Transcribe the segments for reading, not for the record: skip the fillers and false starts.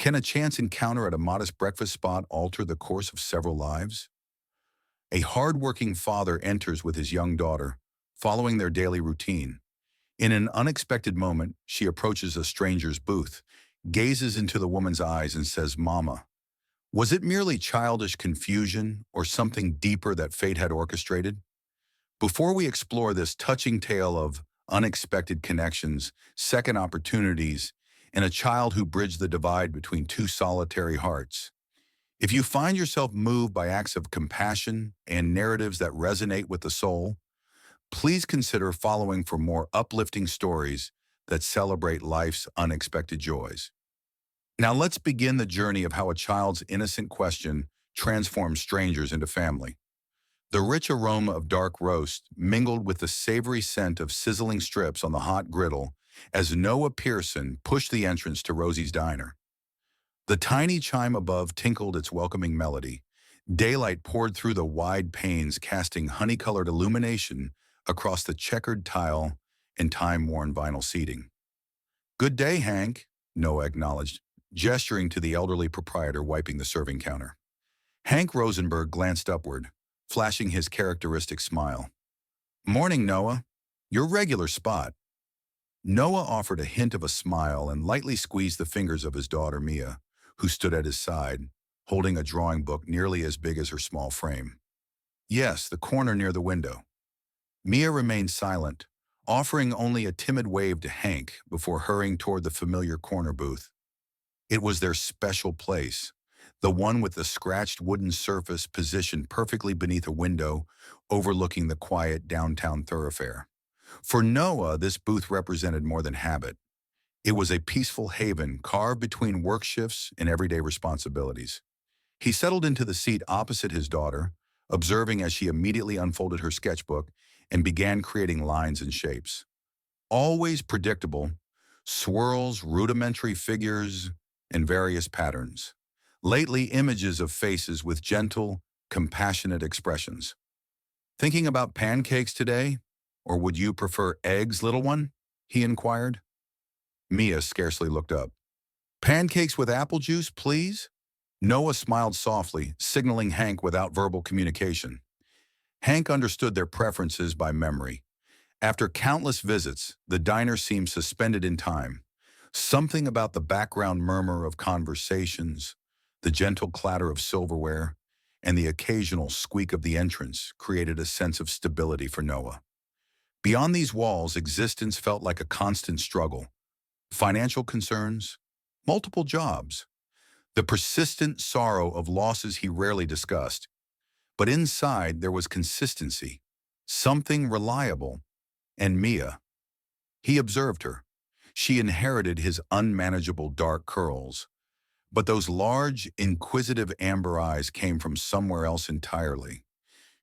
Can a chance encounter at a modest breakfast spot alter the course of several lives? A hard-working father enters with his young daughter, following their daily routine. In an unexpected moment, she approaches a stranger's booth, gazes into the woman's eyes and says, "Mama." Was it merely childish confusion or something deeper that fate had orchestrated? Before we explore this touching tale of unexpected connections, second opportunities, and a child who bridged the divide between two solitary hearts, if you find yourself moved by acts of compassion and narratives that resonate with the soul, please consider following for more uplifting stories that celebrate life's unexpected joys. Now let's begin the journey of how a child's innocent question transforms strangers into family. The rich aroma of dark roast mingled with the savory scent of sizzling strips on the hot griddle as Noah Pearson pushed the entrance to Rosie's Diner. The tiny chime above tinkled its welcoming melody. Daylight poured through the wide panes, casting honey-colored illumination across the checkered tile and time-worn vinyl seating. "Good day, Hank," Noah acknowledged, gesturing to the elderly proprietor wiping the serving counter. Hank Rosenberg glanced upward, flashing his characteristic smile. "Morning, Noah. Your regular spot." Noah offered a hint of a smile and lightly squeezed the fingers of his daughter, Mia, who stood at his side, holding a drawing book nearly as big as her small frame. "Yes, the corner near the window." Mia remained silent, offering only a timid wave to Hank before hurrying toward the familiar corner booth. It was their special place, the one with the scratched wooden surface positioned perfectly beneath a window overlooking the quiet downtown thoroughfare. For Noah, this booth represented more than habit. It was a peaceful haven carved between work shifts and everyday responsibilities. He settled into the seat opposite his daughter, observing as she immediately unfolded her sketchbook and began creating lines and shapes. Always predictable, swirls, rudimentary figures, and various patterns. Lately, images of faces with gentle, compassionate expressions. "Thinking about pancakes today? Or would you prefer eggs, little one?" he inquired. Mia scarcely looked up. "Pancakes with apple juice, please?" Noah smiled softly, signaling Hank without verbal communication. Hank understood their preferences by memory. After countless visits, the diner seemed suspended in time. Something about the background murmur of conversations, the gentle clatter of silverware, and the occasional squeak of the entrance created a sense of stability for Noah. Beyond these walls, existence felt like a constant struggle. Financial concerns, multiple jobs, the persistent sorrow of losses he rarely discussed. But inside, there was consistency, something reliable, and Mia. He observed her. She inherited his unmanageable dark curls, but those large, inquisitive amber eyes came from somewhere else entirely.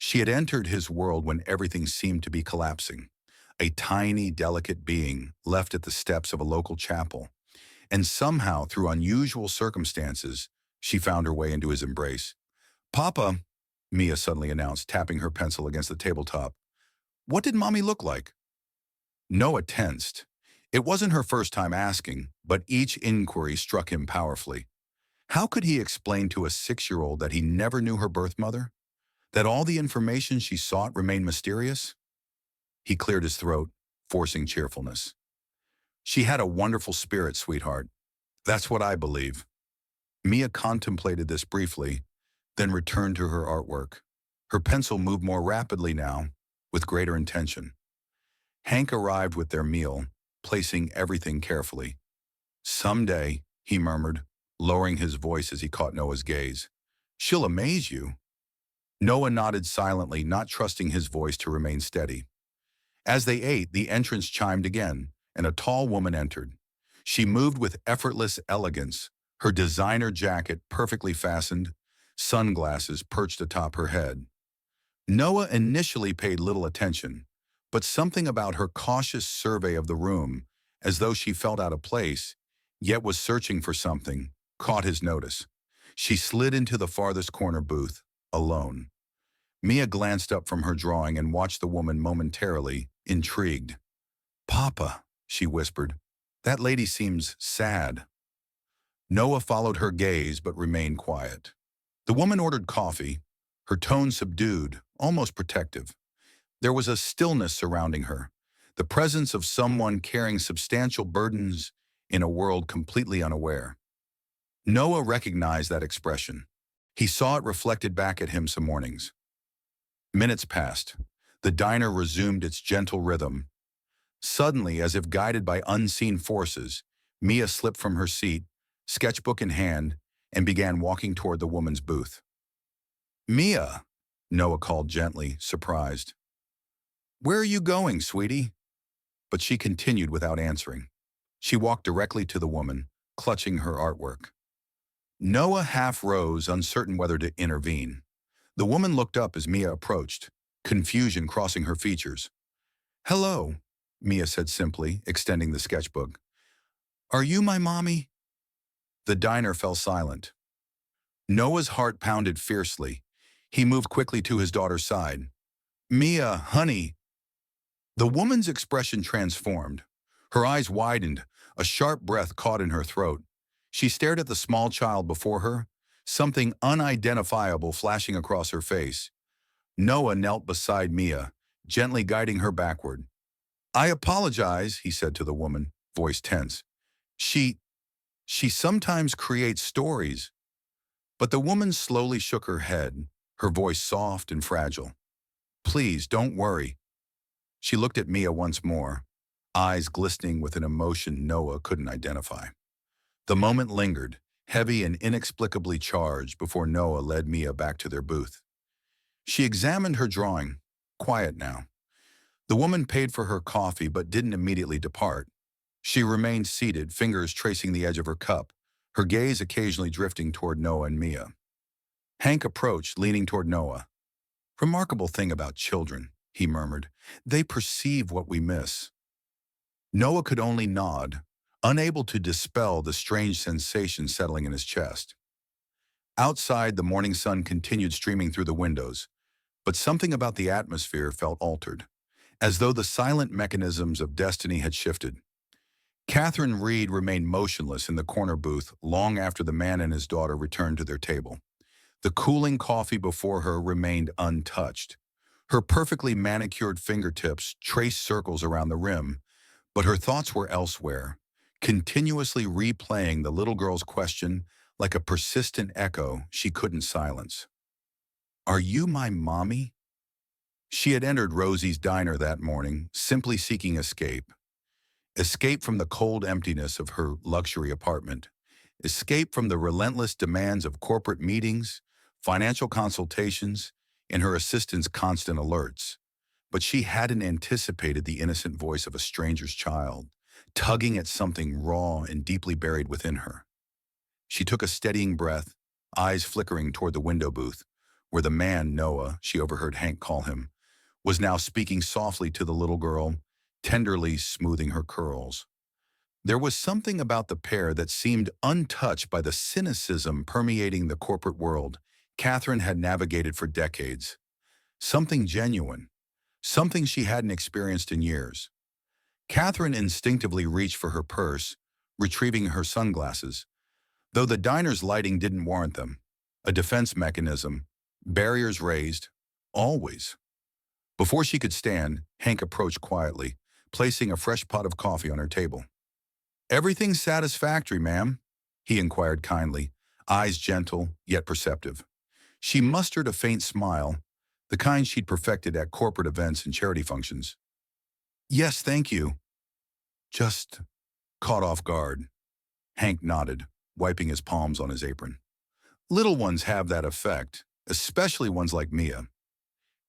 She had entered his world when everything seemed to be collapsing, a tiny, delicate being left at the steps of a local chapel. And somehow, through unusual circumstances, she found her way into his embrace. "Papa," Mia suddenly announced, tapping her pencil against the tabletop, "what did Mommy look like?" Noah tensed. It wasn't her first time asking, but each inquiry struck him powerfully. How could he explain to a 6-year-old that he never knew her birth mother? That all the information she sought remained mysterious? He cleared his throat, forcing cheerfulness. "She had a wonderful spirit, sweetheart. That's what I believe." Mia contemplated this briefly, then returned to her artwork. Her pencil moved more rapidly now, with greater intention. Hank arrived with their meal, placing everything carefully. "Someday," he murmured, lowering his voice as he caught Noah's gaze. "She'll amaze you." Noah nodded silently, not trusting his voice to remain steady. As they ate, the entrance chimed again, and a tall woman entered. She moved with effortless elegance, her designer jacket perfectly fastened, sunglasses perched atop her head. Noah initially paid little attention, but something about her cautious survey of the room, as though she felt out of place, yet was searching for something, caught his notice. She slid into the farthest corner booth, alone. Mia glanced up from her drawing and watched the woman momentarily, intrigued. "Papa," she whispered, "that lady seems sad." Noah followed her gaze but remained quiet. The woman ordered coffee, her tone subdued, almost protective. There was a stillness surrounding her, the presence of someone carrying substantial burdens in a world completely unaware. Noah recognized that expression. He saw it reflected back at him some mornings. Minutes passed. The diner resumed its gentle rhythm. Suddenly, as if guided by unseen forces, Mia slipped from her seat, sketchbook in hand, and began walking toward the woman's booth. "Mia," Noah called gently, surprised. "Where are you going, sweetie?" But she continued without answering. She walked directly to the woman, clutching her artwork. Noah half rose, uncertain whether to intervene. The woman looked up as Mia approached, confusion crossing her features. "Hello," Mia said simply, extending the sketchbook. "Are you my mommy?" The diner fell silent. Noah's heart pounded fiercely. He moved quickly to his daughter's side. "Mia, honey." The woman's expression transformed. Her eyes widened, a sharp breath caught in her throat. She stared at the small child before her, something unidentifiable flashing across her face. Noah knelt beside Mia, gently guiding her backward. "I apologize," he said to the woman, voice tense. She sometimes creates stories." But the woman slowly shook her head, her voice soft and fragile. "Please, don't worry." She looked at Mia once more, eyes glistening with an emotion Noah couldn't identify. The moment lingered, heavy and inexplicably charged, before Noah led Mia back to their booth. She examined her drawing, quiet now. The woman paid for her coffee but didn't immediately depart. She remained seated, fingers tracing the edge of her cup, her gaze occasionally drifting toward Noah and Mia. Hank approached, leaning toward Noah. "Remarkable thing about children," he murmured. "They perceive what we miss." Noah could only nod, unable to dispel the strange sensation settling in his chest. Outside, the morning sun continued streaming through the windows, but something about the atmosphere felt altered, as though the silent mechanisms of destiny had shifted. Catherine Reed remained motionless in the corner booth long after the man and his daughter returned to their table. The cooling coffee before her remained untouched. Her perfectly manicured fingertips traced circles around the rim, but her thoughts were elsewhere, continuously replaying the little girl's question like a persistent echo she couldn't silence. "Are you my mommy?" She had entered Rosie's diner that morning, simply seeking escape. Escape from the cold emptiness of her luxury apartment. Escape from the relentless demands of corporate meetings, financial consultations, and her assistant's constant alerts. But she hadn't anticipated the innocent voice of a stranger's child, tugging at something raw and deeply buried within her. She took a steadying breath, eyes flickering toward the window booth, where the man, Noah, she overheard Hank call him, was now speaking softly to the little girl, tenderly smoothing her curls. There was something about the pair that seemed untouched by the cynicism permeating the corporate world Catherine had navigated for decades. Something genuine, something she hadn't experienced in years. Catherine instinctively reached for her purse, retrieving her sunglasses, though the diner's lighting didn't warrant them. A defense mechanism, barriers raised, always. Before she could stand, Hank approached quietly, placing a fresh pot of coffee on her table. "Everything satisfactory, ma'am?" he inquired kindly, eyes gentle yet perceptive. She mustered a faint smile, the kind she'd perfected at corporate events and charity functions. "Yes, thank you." "Just caught off guard." Hank nodded, wiping his palms on his apron. "Little ones have that effect, especially ones like Mia."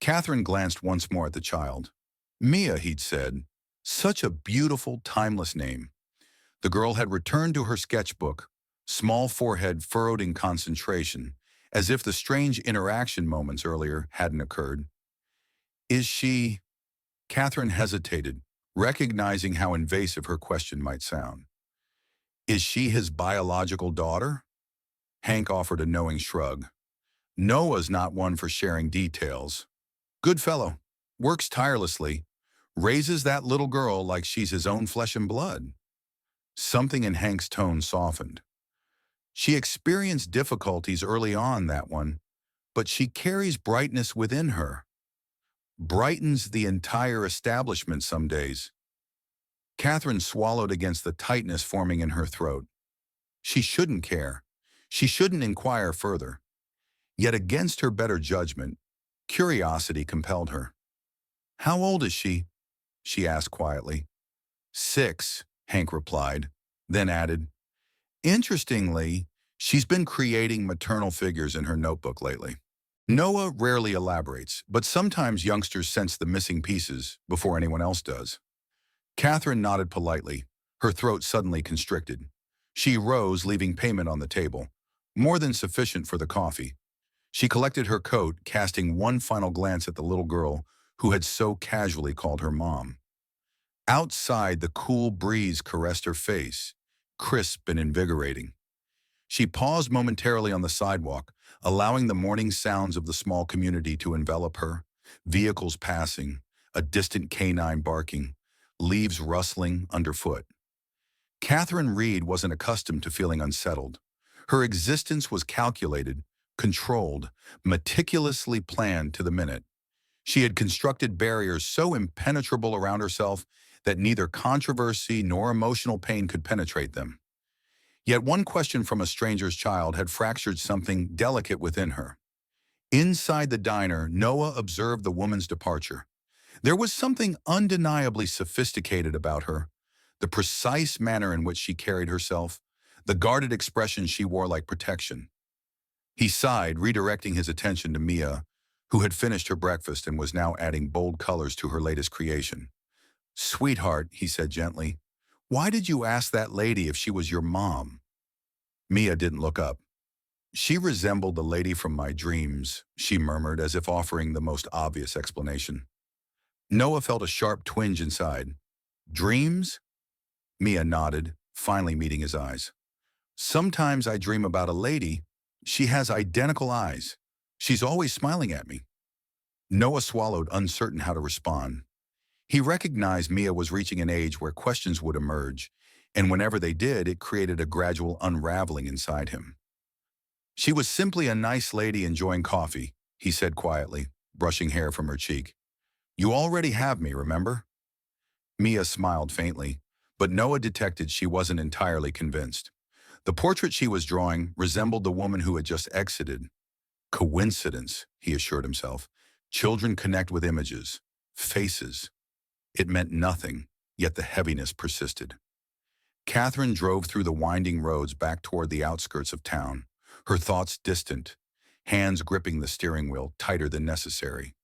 Catherine glanced once more at the child. "Mia," he'd said. Such a beautiful, timeless name. The girl had returned to her sketchbook, small forehead furrowed in concentration, as if the strange interaction moments earlier hadn't occurred. "Is she—" Catherine hesitated, recognizing how invasive her question might sound. "Is she his biological daughter?" Hank offered a knowing shrug. "Noah's not one for sharing details. Good fellow, works tirelessly, raises that little girl like she's his own flesh and blood." Something in Hank's tone softened. She experienced difficulties early on, that one, but she carries brightness within her. Brightens the entire establishment some days. Catherine swallowed against the tightness forming in her throat. She shouldn't care. She shouldn't inquire further. Yet against her better judgment, curiosity compelled her. "How old is she?" she asked quietly. "6," Hank replied, then added, "Interestingly, she's been creating maternal figures in her notebook lately." Noah rarely elaborates, but sometimes youngsters sense the missing pieces before anyone else does. Catherine nodded politely, her throat suddenly constricted. She rose, leaving payment on the table, more than sufficient for the coffee. She collected her coat, casting one final glance at the little girl who had so casually called her mom. Outside, the cool breeze caressed her face, crisp and invigorating. She paused momentarily on the sidewalk, allowing the morning sounds of the small community to envelop her, vehicles passing, a distant canine barking, leaves rustling underfoot. Catherine Reed wasn't accustomed to feeling unsettled. Her existence was calculated, controlled, meticulously planned to the minute. She had constructed barriers so impenetrable around herself that neither controversy nor emotional pain could penetrate them. Yet one question from a stranger's child had fractured something delicate within her. Inside the diner, Noah observed the woman's departure. There was something undeniably sophisticated about her, the precise manner in which she carried herself, the guarded expression she wore like protection. He sighed, redirecting his attention to Mia, who had finished her breakfast and was now adding bold colors to her latest creation. "Sweetheart," he said gently, "why did you ask that lady if she was your mom?" Mia didn't look up. "She resembled the lady from my dreams," she murmured, as if offering the most obvious explanation. Noah felt a sharp twinge inside. "Dreams?" Mia nodded, finally meeting his eyes. "Sometimes I dream about a lady. She has identical eyes. She's always smiling at me." Noah swallowed, uncertain how to respond. He recognized Mia was reaching an age where questions would emerge, and whenever they did, it created a gradual unraveling inside him. "She was simply a nice lady enjoying coffee," he said quietly, brushing hair from her cheek. "You already have me, remember?" Mia smiled faintly, but Noah detected she wasn't entirely convinced. The portrait she was drawing resembled the woman who had just exited. Coincidence, he assured himself. Children connect with images, faces. It meant nothing, yet the heaviness persisted. Catherine drove through the winding roads back toward the outskirts of town, her thoughts distant, hands gripping the steering wheel tighter than necessary.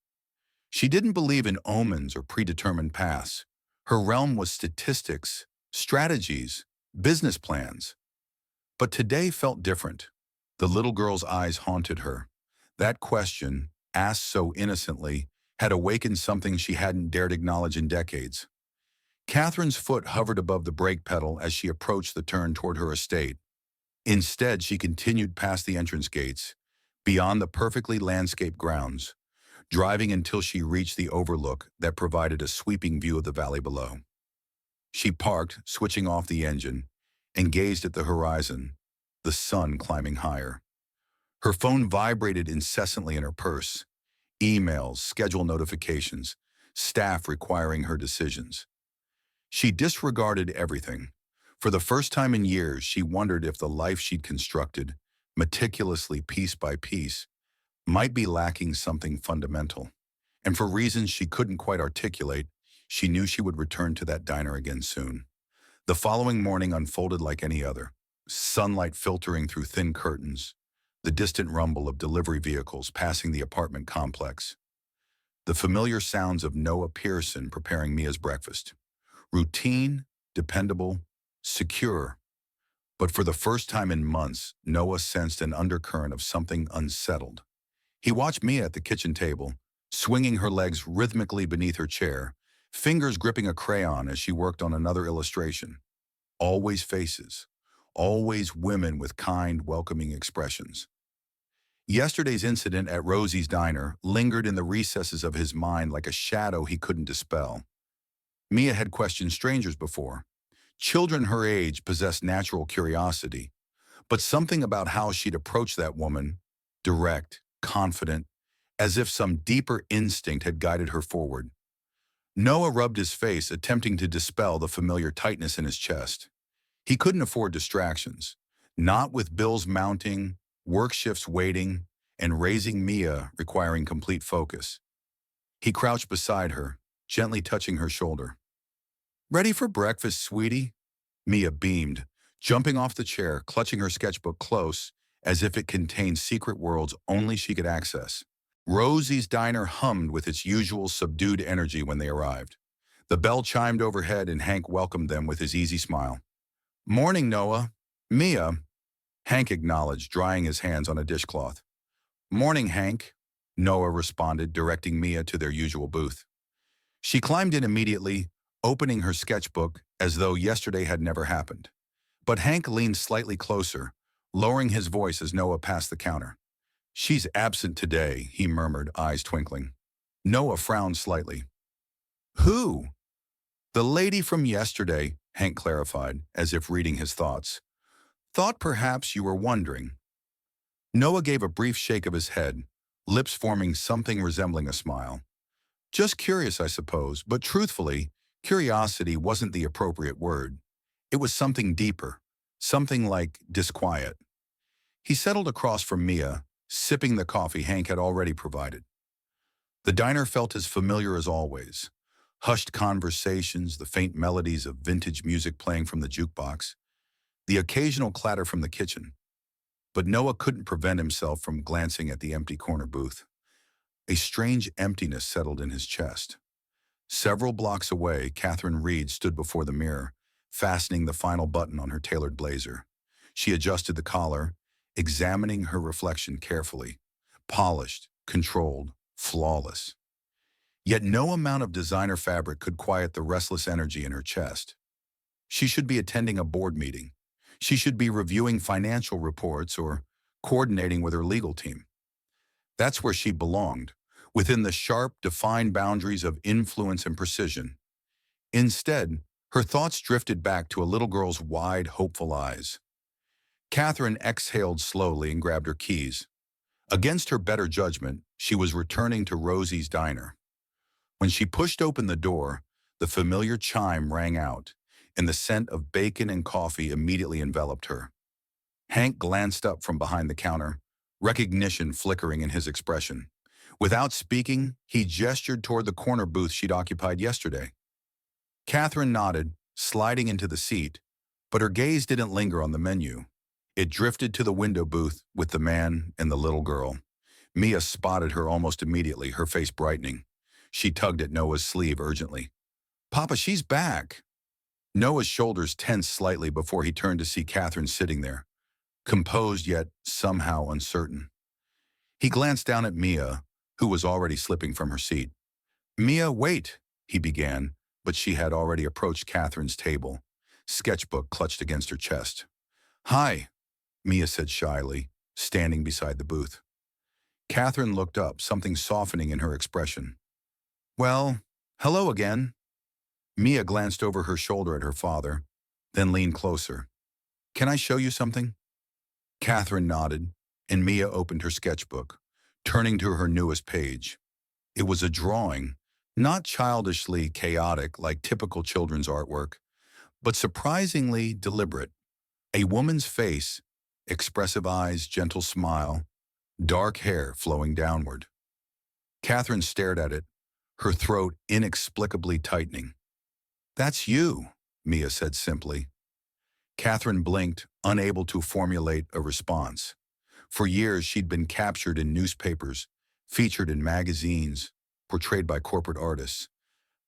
She didn't believe in omens or predetermined paths. Her realm was statistics, strategies, business plans. But today felt different. The little girl's eyes haunted her. That question, asked so innocently, had awakened something she hadn't dared acknowledge in decades. Catherine's foot hovered above the brake pedal as she approached the turn toward her estate. Instead, she continued past the entrance gates, beyond the perfectly landscaped grounds, driving until she reached the overlook that provided a sweeping view of the valley below. She parked, switching off the engine, and gazed at the horizon, the sun climbing higher. Her phone vibrated incessantly in her purse. Emails, schedule notifications, staff requiring her decisions. She disregarded everything. For the first time in years, she wondered if the life she'd constructed, meticulously piece by piece, might be lacking something fundamental. And for reasons she couldn't quite articulate, she knew she would return to that diner again soon. The following morning unfolded like any other. Sunlight filtering through thin curtains, the distant rumble of delivery vehicles passing the apartment complex, the familiar sounds of Noah Pearson preparing Mia's breakfast. Routine, dependable, secure. But for the first time in months, Noah sensed an undercurrent of something unsettled. He watched Mia at the kitchen table, swinging her legs rhythmically beneath her chair, fingers gripping a crayon as she worked on another illustration. Always faces. Always women with kind, welcoming expressions. Yesterday's incident at Rosie's diner lingered in the recesses of his mind like a shadow he couldn't dispel. Mia had questioned strangers before. Children her age possessed natural curiosity, But something about how she'd approached that woman, direct, confident, as if some deeper instinct had guided her forward. Noah rubbed his face, attempting to dispel the familiar tightness in his chest. He couldn't afford distractions, not with bills mounting, work shifts waiting, and raising Mia requiring complete focus. He crouched beside her, gently touching her shoulder. "Ready for breakfast, sweetie?" Mia beamed, jumping off the chair, clutching her sketchbook close, as if it contained secret worlds only she could access. Rosie's diner hummed with its usual subdued energy when they arrived. The bell chimed overhead and Hank welcomed them with his easy smile. "Morning, Noah." "Mia," Hank acknowledged, drying his hands on a dishcloth. "Morning, Hank," Noah responded, directing Mia to their usual booth. She climbed in immediately, opening her sketchbook as though yesterday had never happened. But Hank leaned slightly closer, lowering his voice as Noah passed the counter. "She's absent today," he murmured, eyes twinkling. Noah frowned slightly. "Who?" "The lady from yesterday," Hank clarified, as if reading his thoughts. "Thought perhaps you were wondering." Noah gave a brief shake of his head, lips forming something resembling a smile. "Just curious, I suppose, but truthfully, curiosity wasn't the appropriate word. It was something deeper, something like disquiet." He settled across from Mia, sipping the coffee Hank had already provided. The diner felt as familiar as always. Hushed conversations, the faint melodies of vintage music playing from the jukebox, the occasional clatter from the kitchen. But Noah couldn't prevent himself from glancing at the empty corner booth. A strange emptiness settled in his chest. Several blocks away, Catherine Reed stood before the mirror, fastening the final button on her tailored blazer. She adjusted the collar, examining her reflection carefully. Polished, controlled, flawless. Yet no amount of designer fabric could quiet the restless energy in her chest. She should be attending a board meeting. She should be reviewing financial reports or coordinating with her legal team. That's where she belonged, within the sharp, defined boundaries of influence and precision. Instead, her thoughts drifted back to a little girl's wide, hopeful eyes. Catherine exhaled slowly and grabbed her keys. Against her better judgment, she was returning to Rosie's diner. When she pushed open the door, the familiar chime rang out, and the scent of bacon and coffee immediately enveloped her. Hank glanced up from behind the counter, recognition flickering in his expression. Without speaking, he gestured toward the corner booth she'd occupied yesterday. Catherine nodded, sliding into the seat, but her gaze didn't linger on the menu. It drifted to the window booth with the man and the little girl. Mia spotted her almost immediately, her face brightening. She tugged at Noah's sleeve urgently. "Papa, she's back." Noah's shoulders tensed slightly before he turned to see Catherine sitting there, composed yet somehow uncertain. He glanced down at Mia, who was already slipping from her seat. "Mia, wait," he began, but she had already approached Catherine's table, sketchbook clutched against her chest. "Hi," Mia said shyly, standing beside the booth. Catherine looked up, something softening in her expression. "Well, hello again." Mia glanced over her shoulder at her father, then leaned closer. "Can I show you something?" Catherine nodded, and Mia opened her sketchbook, turning to her newest page. It was a drawing, not childishly chaotic like typical children's artwork, but surprisingly deliberate. A woman's face, expressive eyes, gentle smile, dark hair flowing downward. Catherine stared at it, her throat inexplicably tightening. "That's you," Mia said simply. Catherine blinked, unable to formulate a response. For years, she'd been captured in newspapers, featured in magazines, portrayed by corporate artists.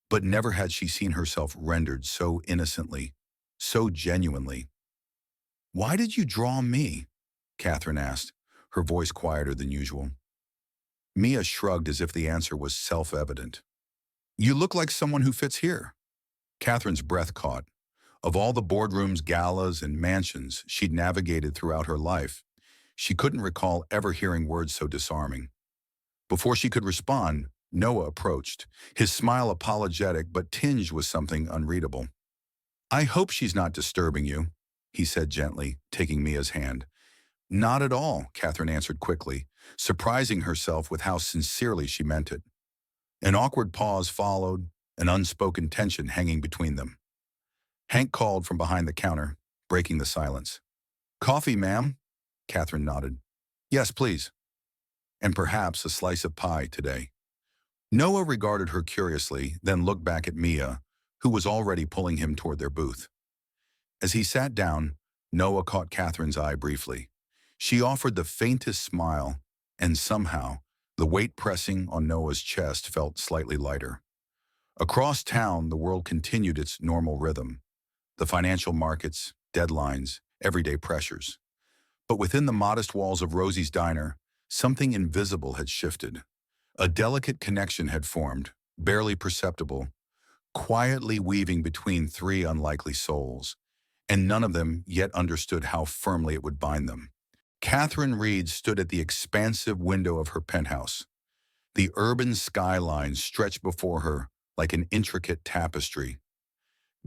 But never had she seen herself rendered so innocently, so genuinely. "Why did you draw me?" Catherine asked, her voice quieter than usual. Mia shrugged as if the answer was self-evident. "You look like someone who fits here." Catherine's breath caught. Of all the boardrooms, galas, and mansions she'd navigated throughout her life, she couldn't recall ever hearing words so disarming. Before she could respond, Noah approached, his smile apologetic but tinged with something unreadable. "I hope she's not disturbing you," he said gently, taking Mia's hand. Not at all, Catherine answered quickly, surprising herself with how sincerely she meant it. An awkward pause followed, an unspoken tension hanging between them. Hank called from behind the counter, breaking the silence. Coffee, ma'am? Catherine nodded. Yes, please. And perhaps a slice of pie today. Noah regarded her curiously, then looked back at Mia, who was already pulling him toward their booth. As he sat down, Noah caught Catherine's eye briefly. She offered the faintest smile, and somehow, the weight pressing on Noah's chest felt slightly lighter. Across town, the world continued its normal rhythm. The financial markets, deadlines, everyday pressures. But within the modest walls of Rosie's diner, something invisible had shifted. A delicate connection had formed, barely perceptible, quietly weaving between three unlikely souls, and none of them yet understood how firmly it would bind them. Catherine Reed stood at the expansive window of her penthouse. The urban skyline stretched before her like an intricate tapestry.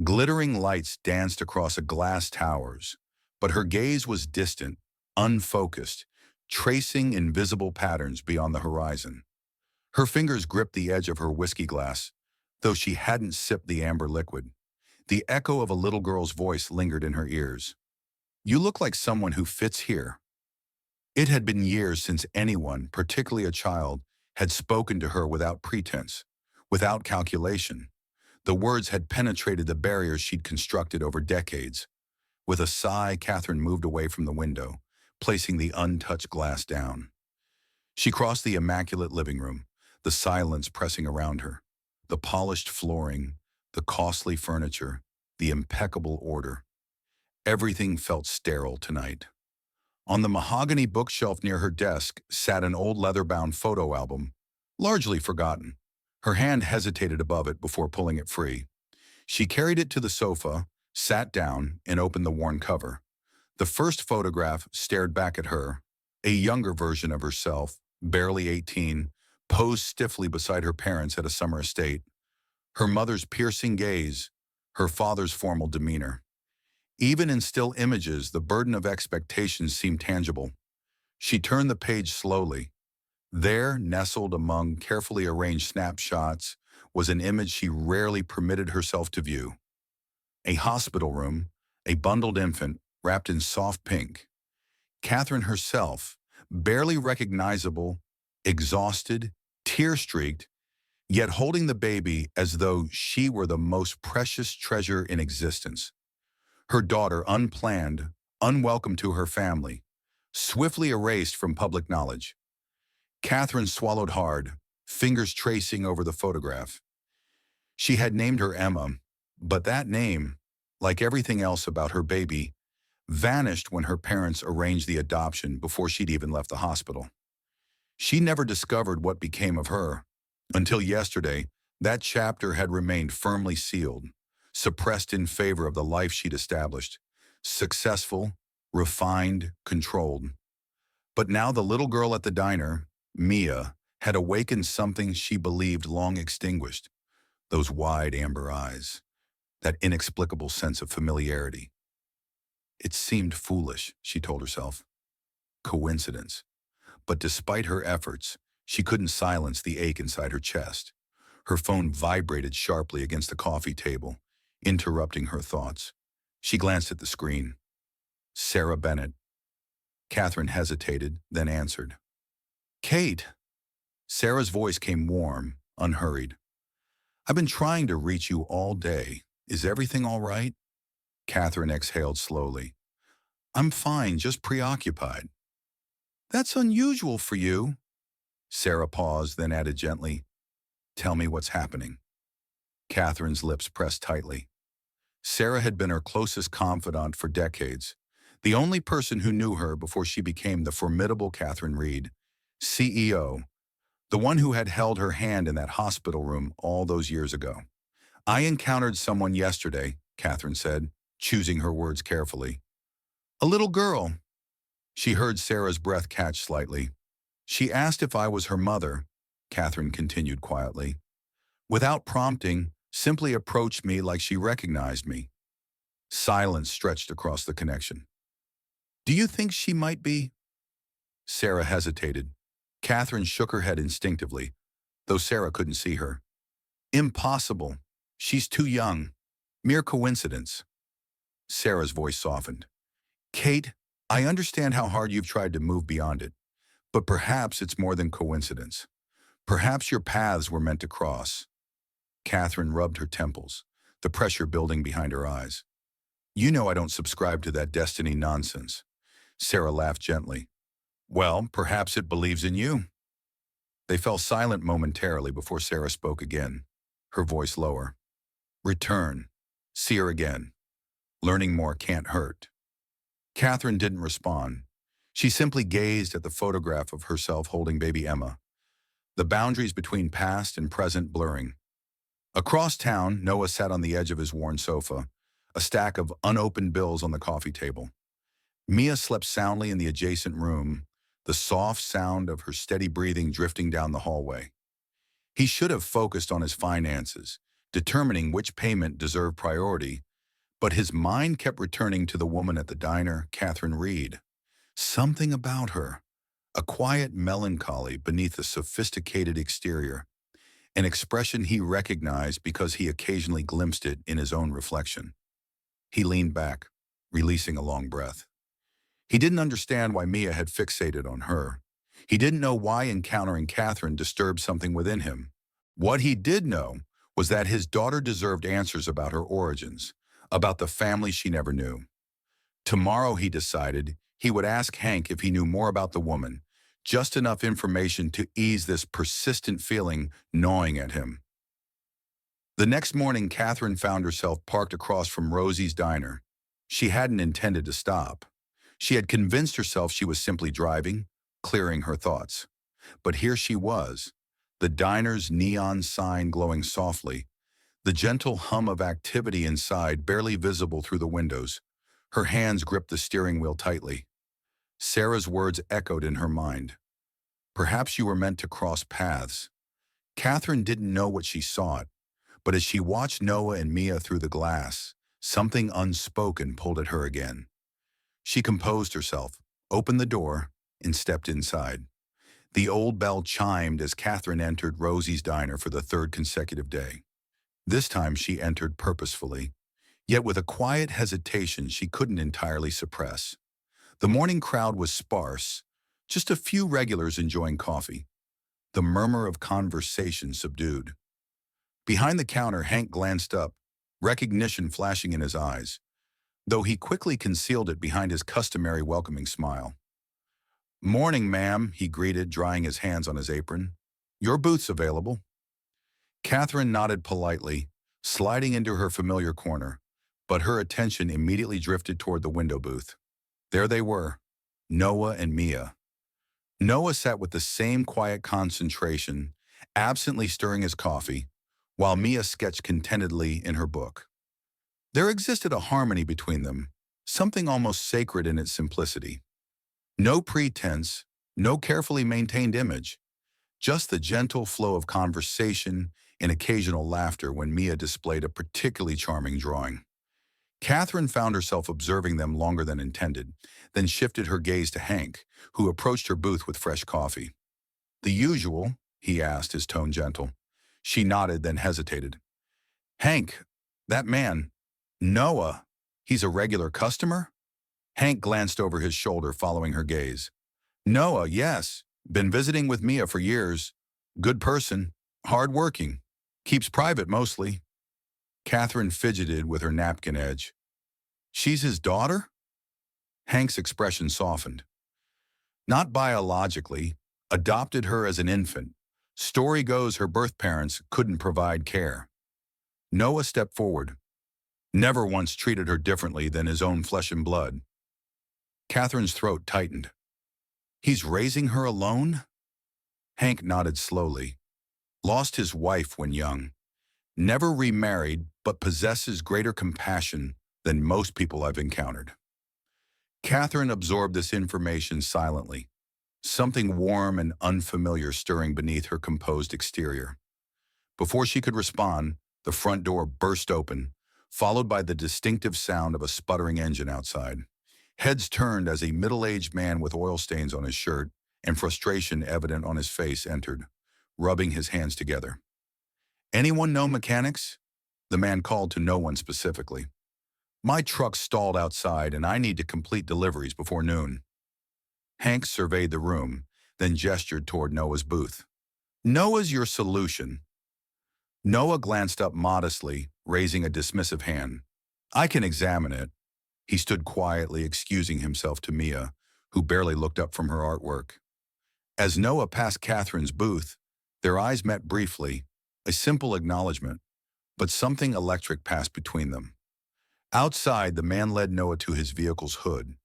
Glittering lights danced across a glass towers, but her gaze was distant, unfocused, tracing invisible patterns beyond the horizon. Her fingers gripped the edge of her whiskey glass, though she hadn't sipped the amber liquid. The echo of a little girl's voice lingered in her ears. You look like someone who fits here. It had been years since anyone, particularly a child, had spoken to her without pretense, without calculation. The words had penetrated the barriers she'd constructed over decades. With a sigh, Catherine moved away from the window, placing the untouched glass down. She crossed the immaculate living room, the silence pressing around her, the polished flooring, the costly furniture, the impeccable order. Everything felt sterile tonight. On the mahogany bookshelf near her desk sat an old leather-bound photo album, largely forgotten. Her hand hesitated above it before pulling it free. She carried it to the sofa, sat down, and opened the worn cover. The first photograph stared back at her, a younger version of herself, barely 18, posed stiffly beside her parents at a summer estate. Her mother's piercing gaze, her father's formal demeanor. Even in still images, the burden of expectations seemed tangible. She turned the page slowly. There, nestled among carefully arranged snapshots, was an image she rarely permitted herself to view. A hospital room, a bundled infant, wrapped in soft pink. Catherine herself, barely recognizable, exhausted, tear-streaked, yet holding the baby as though she were the most precious treasure in existence. Her daughter, unplanned, unwelcome to her family, swiftly erased from public knowledge. Catherine swallowed hard, fingers tracing over the photograph. She had named her Emma, but that name, like everything else about her baby, vanished when her parents arranged the adoption before she'd even left the hospital. She never discovered what became of her. Until yesterday, that chapter had remained firmly sealed, suppressed in favor of the life she'd established, successful, refined, controlled. But now the little girl at the diner, Mia, had awakened something she believed long extinguished, those wide amber eyes, that inexplicable sense of familiarity. It seemed foolish, she told herself. Coincidence. But despite her efforts, she couldn't silence the ache inside her chest. Her phone vibrated sharply against the coffee table, interrupting her thoughts. She glanced at the screen. Sarah Bennett. Catherine hesitated, then answered. Kate. Sarah's voice came warm, unhurried. I've been trying to reach you all day. Is everything all right? Catherine exhaled slowly. I'm fine, just preoccupied. That's unusual for you. Sarah paused, then added gently, Tell me what's happening. Catherine's lips pressed tightly. Sarah had been her closest confidant for decades, the only person who knew her before she became the formidable Catherine Reed, CEO, the one who had held her hand in that hospital room all those years ago. I encountered someone yesterday, Catherine said, choosing her words carefully. A little girl. She heard Sarah's breath catch slightly. She asked if I was her mother, Catherine continued quietly. Without prompting, simply approached me like she recognized me. Silence stretched across the connection. Do you think she might be? Sarah hesitated. Catherine shook her head instinctively, though Sarah couldn't see her. Impossible. She's too young. Mere coincidence. Sarah's voice softened. Kate, I understand how hard you've tried to move beyond it, but perhaps it's more than coincidence. Perhaps your paths were meant to cross. Catherine rubbed her temples, the pressure building behind her eyes. You know I don't subscribe to that destiny nonsense. Sarah laughed gently. Well, perhaps it believes in you. They fell silent momentarily before Sarah spoke again, her voice lower. Return. See her again. Learning more can't hurt. Catherine didn't respond. She simply gazed at the photograph of herself holding baby Emma, the boundaries between past and present blurring. Across town, Noah sat on the edge of his worn sofa, a stack of unopened bills on the coffee table. Mia slept soundly in the adjacent room, the soft sound of her steady breathing drifting down the hallway. He should have focused on his finances, determining which payment deserved priority, but his mind kept returning to the woman at the diner, Catherine Reed. Something about her, a quiet melancholy beneath a sophisticated exterior, an expression he recognized because he occasionally glimpsed it in his own reflection. He leaned back, releasing a long breath. He didn't understand why Mia had fixated on her. He didn't know why encountering Catherine disturbed something within him. What he did know was that his daughter deserved answers about her origins, about the family she never knew. Tomorrow, he decided, he would ask Hank if he knew more about the woman, just enough information to ease this persistent feeling gnawing at him. The next morning, Catherine found herself parked across from Rosie's diner. She hadn't intended to stop. She had convinced herself she was simply driving, clearing her thoughts. But here she was, the diner's neon sign glowing softly, the gentle hum of activity inside barely visible through the windows. Her hands gripped the steering wheel tightly. Sarah's words echoed in her mind. Perhaps you were meant to cross paths. Catherine didn't know what she sought, but as she watched Noah and Mia through the glass, something unspoken pulled at her again. She composed herself, opened the door, and stepped inside. The old bell chimed as Catherine entered Rosie's diner for the third consecutive day. This time she entered purposefully, yet with a quiet hesitation she couldn't entirely suppress. The morning crowd was sparse, just a few regulars enjoying coffee. The murmur of conversation subdued. Behind the counter, Hank glanced up, recognition flashing in his eyes, though he quickly concealed it behind his customary welcoming smile. Morning, ma'am, he greeted, drying his hands on his apron. Your booth's available. Catherine nodded politely, sliding into her familiar corner, but her attention immediately drifted toward the window booth. There they were, Noah and Mia. Noah sat with the same quiet concentration, absently stirring his coffee, while Mia sketched contentedly in her book. There existed a harmony between them, something almost sacred in its simplicity. No pretense, no carefully maintained image, just the gentle flow of conversation and occasional laughter when Mia displayed a particularly charming drawing. Catherine found herself observing them longer than intended, then shifted her gaze to Hank, who approached her booth with fresh coffee. The usual? He asked, his tone gentle. She nodded, then hesitated. Hank, that man, Noah, he's a regular customer? Hank glanced over his shoulder, following her gaze. Noah, yes. Been visiting with Mia for years. Good person. Hard-working. Keeps private mostly. Catherine fidgeted with her napkin edge. She's his daughter? Hank's expression softened. Not biologically. Adopted her as an infant. Story goes her birth parents couldn't provide care. Noah stepped forward. Never once treated her differently than his own flesh and blood. Catherine's throat tightened. He's raising her alone? Hank nodded slowly. Lost his wife when young. Never remarried, but possesses greater compassion than most people I've encountered. Catherine absorbed this information silently, something warm and unfamiliar stirring beneath her composed exterior. Before she could respond, the front door burst open, followed by the distinctive sound of a sputtering engine outside. Heads turned as a middle-aged man with oil stains on his shirt and frustration evident on his face entered, rubbing his hands together. "Anyone know mechanics?" The man called to no one specifically. "My truck's stalled outside and I need to complete deliveries before noon." Hank surveyed the room, then gestured toward Noah's booth. "Noah's your solution." Noah glanced up modestly, raising a dismissive hand. "I can examine it." He stood quietly, excusing himself to Mia, who barely looked up from her artwork. As Noah passed Catherine's booth, their eyes met briefly, a simple acknowledgement, but something electric passed between them. Outside, the man led Noah to his vehicle's hood.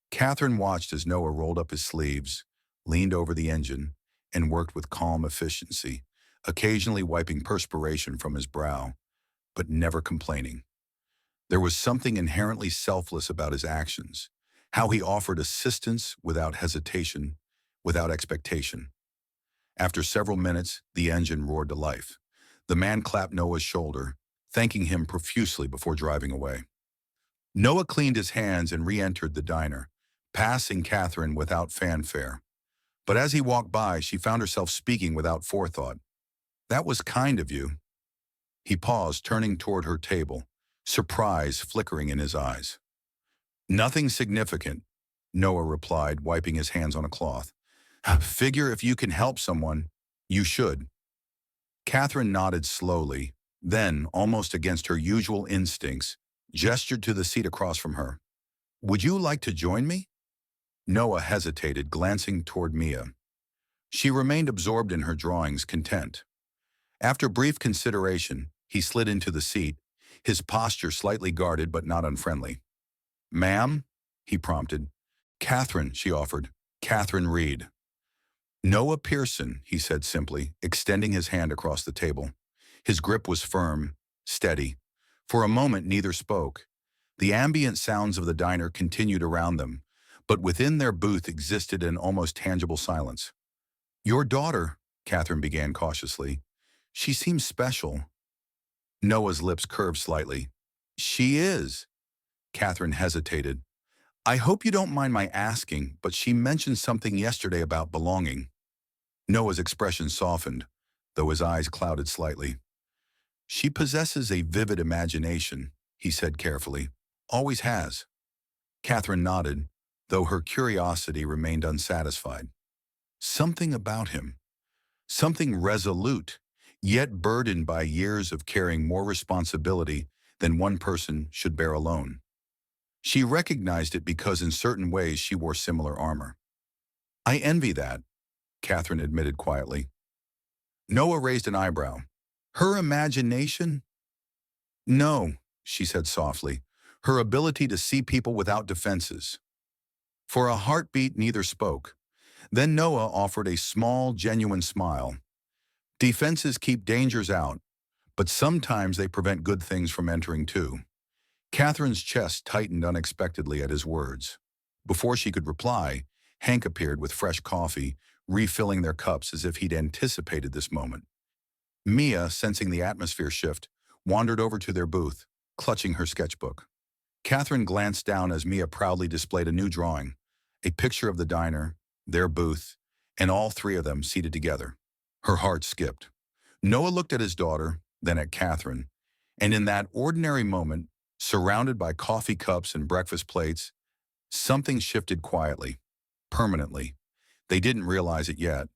Catherine watched as Noah rolled up his sleeves, leaned over the engine, and worked with calm efficiency, occasionally wiping perspiration from his brow, but never complaining. There was something inherently selfless about his actions, how he offered assistance without hesitation, without expectation. After several minutes, the engine roared to life. The man clapped Noah's shoulder, thanking him profusely before driving away. Noah cleaned his hands and re-entered the diner, passing Catherine without fanfare. But as he walked by, she found herself speaking without forethought. "That was kind of you." He paused, turning toward her table, surprise flickering in his eyes. "Nothing significant," Noah replied, wiping his hands on a cloth. "Figure if you can help someone, you should." Catherine nodded slowly, then, almost against her usual instincts, gestured to the seat across from her. "Would you like to join me?" Noah hesitated, glancing toward Mia. She remained absorbed in her drawings, content. After brief consideration, he slid into the seat, his posture slightly guarded but not unfriendly. "Ma'am?" he prompted. "Catherine," she offered. "Catherine Reed." "Noah Pearson," he said simply, extending his hand across the table. His grip was firm, steady. For a moment, neither spoke. The ambient sounds of the diner continued around them, but within their booth existed an almost tangible silence. "Your daughter," Catherine began cautiously. "She seems special." Noah's lips curved slightly. "She is." Catherine hesitated. "I hope you don't mind my asking, but she mentioned something yesterday about belonging." Noah's expression softened, though his eyes clouded slightly. "She possesses a vivid imagination," he said carefully. "Always has." Catherine nodded, though her curiosity remained unsatisfied. Something about him. Something resolute, yet burdened by years of carrying more responsibility than one person should bear alone. She recognized it because in certain ways she wore similar armor. "I envy that," Catherine admitted quietly. Noah raised an eyebrow. "Her imagination?" "No," she said softly. "Her ability to see people without defenses." For a heartbeat, neither spoke. Then Noah offered a small, genuine smile. "Defenses keep dangers out, but sometimes they prevent good things from entering too." Catherine's chest tightened unexpectedly at his words. Before she could reply, Hank appeared with fresh coffee, refilling their cups as if he'd anticipated this moment. Mia, sensing the atmosphere shift, wandered over to their booth, clutching her sketchbook. Catherine glanced down as Mia proudly displayed a new drawing, a picture of the diner, their booth, and all three of them seated together. Her heart skipped. Noah looked at his daughter, then at Catherine, and in that ordinary moment, surrounded by coffee cups and breakfast plates, something shifted quietly, permanently. They didn't realize it yet,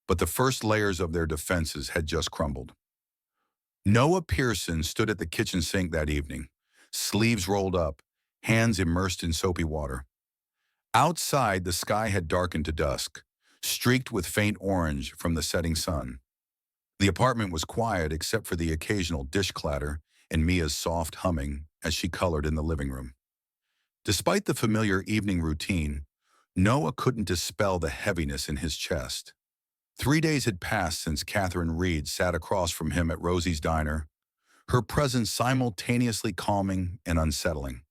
but the first layers of their defenses had just crumbled. Noah Pearson stood at the kitchen sink that evening, sleeves rolled up, hands immersed in soapy water. Outside, the sky had darkened to dusk, streaked with faint orange from the setting sun. The apartment was quiet except for the occasional dish clatter and Mia's soft humming as she colored in the living room. Despite the familiar evening routine, Noah couldn't dispel the heaviness in his chest. 3 days had passed since Catherine Reed sat across from him at Rosie's diner, her presence simultaneously calming and unsettling.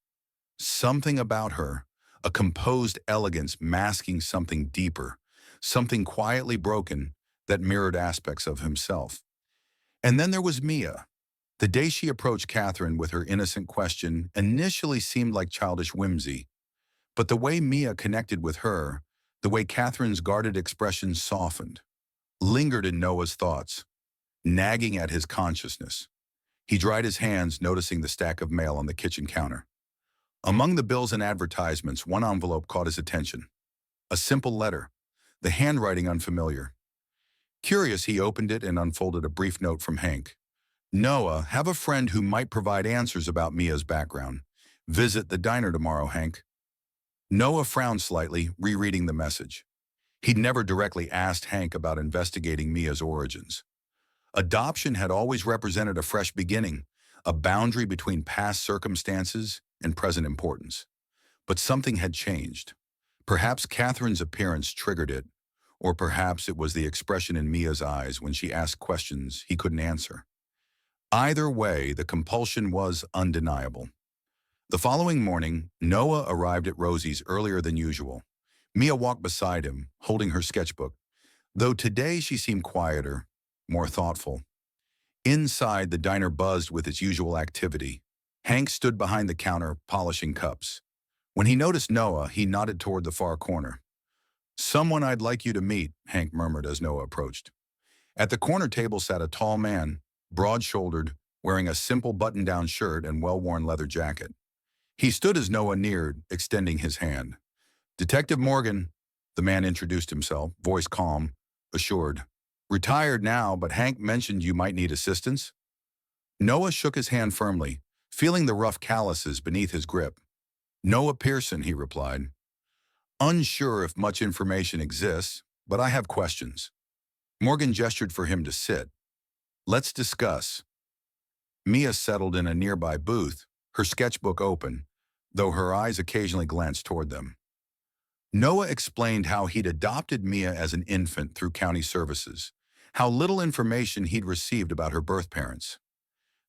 Something about her, a composed elegance masking something deeper, something quietly broken that mirrored aspects of himself. And then there was Mia, The day she approached Catherine with her innocent question initially seemed like childish whimsy, but the way Mia connected with her, the way Catherine's guarded expression softened, lingered in Noah's thoughts, nagging at his consciousness. He dried his hands, noticing the stack of mail on the kitchen counter. Among the bills and advertisements, one envelope caught his attention. A simple letter, the handwriting unfamiliar. Curious, he opened it and unfolded a brief note from Hank. Noah, have a friend who might provide answers about Mia's background. Visit the diner tomorrow, Hank. Noah frowned slightly, rereading the message. He'd never directly asked Hank about investigating Mia's origins. Adoption had always represented a fresh beginning, a boundary between past circumstances and present importance. But something had changed. Perhaps Catherine's appearance triggered it, or perhaps it was the expression in Mia's eyes when she asked questions he couldn't answer. Either way, the compulsion was undeniable. The following morning, Noah arrived at Rosie's earlier than usual. Mia walked beside him, holding her sketchbook, though today she seemed quieter, more thoughtful. Inside, the diner buzzed with its usual activity. Hank stood behind the counter, polishing cups. When he noticed Noah, he nodded toward the far corner. "Someone I'd like you to meet," Hank murmured as Noah approached. At the corner table sat a tall man, broad-shouldered, wearing a simple button-down shirt and well-worn leather jacket. He stood as Noah neared, extending his hand. "Detective Morgan," the man introduced himself, voice calm, assured. "Retired now, but Hank mentioned you might need assistance." Noah shook his hand firmly, feeling the rough calluses beneath his grip. "Noah Pearson," he replied. "Unsure if much information exists, but I have questions." Morgan gestured for him to sit. "Let's discuss." Mia settled in a nearby booth, her sketchbook open, though her eyes occasionally glanced toward them. Noah explained how he'd adopted Mia as an infant through county services, how little information he'd received about her birth parents.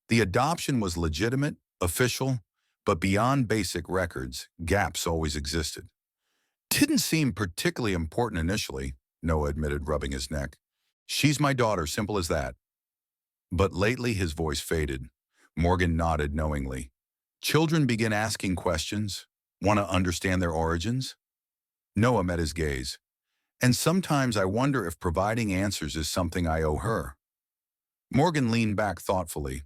The adoption was legitimate, official, but beyond basic records, gaps always existed. "Didn't seem particularly important initially," Noah admitted, rubbing his neck. "She's my daughter, simple as that." But lately his voice faded. Morgan nodded knowingly. "Children begin asking questions, want to understand their origins?" Noah met his gaze. "And sometimes I wonder if providing answers is something I owe her." Morgan leaned back thoughtfully.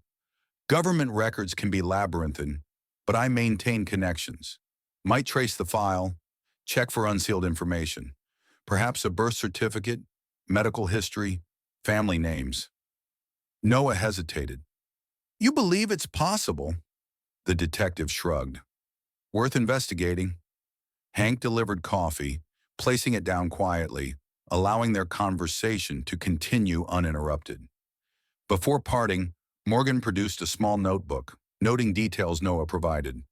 "Government records can be labyrinthine, but I maintain connections. Might trace the file, check for unsealed information. Perhaps a birth certificate, medical history, family names." Noah hesitated. "You believe it's possible?" The detective shrugged. "Worth investigating." Hank delivered coffee, placing it down quietly, allowing their conversation to continue uninterrupted. Before parting, Morgan produced a small notebook, noting details Noah provided.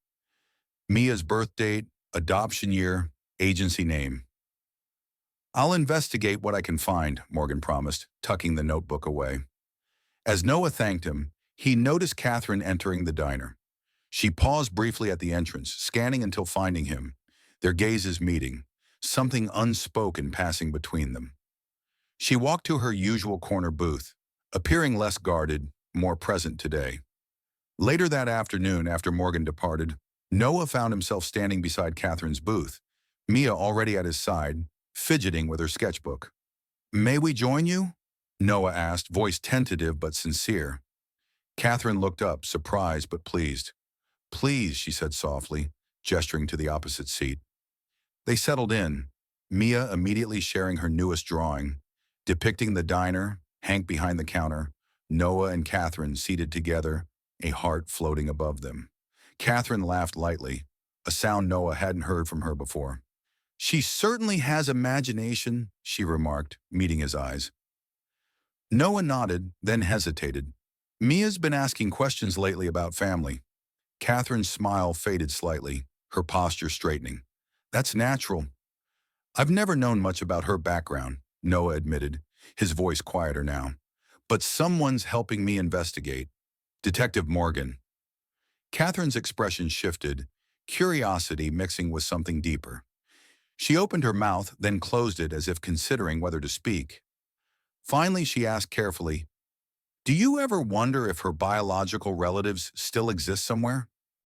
Mia's birth date, adoption year, agency name. "I'll investigate what I can find," Morgan promised, tucking the notebook away. As Noah thanked him, he noticed Catherine entering the diner. She paused briefly at the entrance, scanning until finding him, their gazes meeting, something unspoken passing between them. She walked to her usual corner booth, appearing less guarded, more present today. Later that afternoon, after Morgan departed, Noah found himself standing beside Catherine's booth, Mia already at his side, fidgeting with her sketchbook. "May we join you?" Noah asked, voice tentative but sincere. Catherine looked up, surprised but pleased. "Please," she said softly, gesturing to the opposite seat. They settled in, Mia immediately sharing her newest drawing, depicting the diner, Hank behind the counter, Noah and Catherine seated together, a heart floating above them. Catherine laughed lightly, a sound Noah hadn't heard from her before. "She certainly has imagination," she remarked, meeting his eyes. Noah nodded, then hesitated. "Mia's been asking questions lately about family." Catherine's smile faded slightly, her posture straightening. "That's natural." "I've never known much about her background," Noah admitted, his voice quieter now. "But someone's helping me investigate. Detective Morgan." Catherine's expression shifted, curiosity mixing with something deeper. She opened her mouth, then closed it as if considering whether to speak. Finally, she asked carefully, Do you ever wonder if her biological relatives still exist somewhere?